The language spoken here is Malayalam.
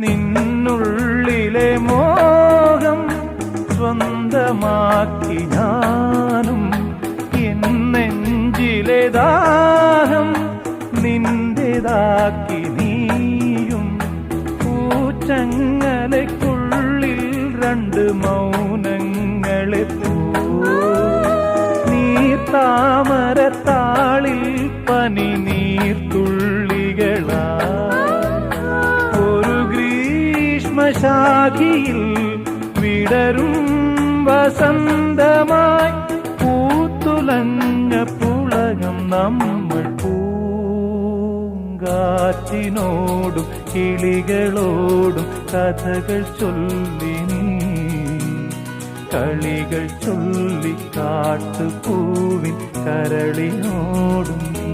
നിന്നുള്ളിലെ മോഹം സ്വന്തമാക്കി ഞാനും, എൻ നെഞ്ചിലെ ദാഹം നിന്റേതാക്കി നീയും. പൂച്ചങ്ങലയ്ക്കുള്ളിൽ രണ്ട് മൗനങ്ങളെ നീർത്താമരത്താളിൽ പനി നീർത്തുള്ളികളാ. ഒരു ഗ്രീഷ്മശാഖിയിൽ വിടരും വസന്തമായി പൂത്തുലഞ്ഞ പുളകം നമ്മൾ. പൂങ്കാറ്റിനോടും കിളികളോടും കഥകൾ ചൊല്ലി നീ, കളികൾ ചൊല്ലി കാട്ടുപൂവിൻ കരളിനോടും നീ.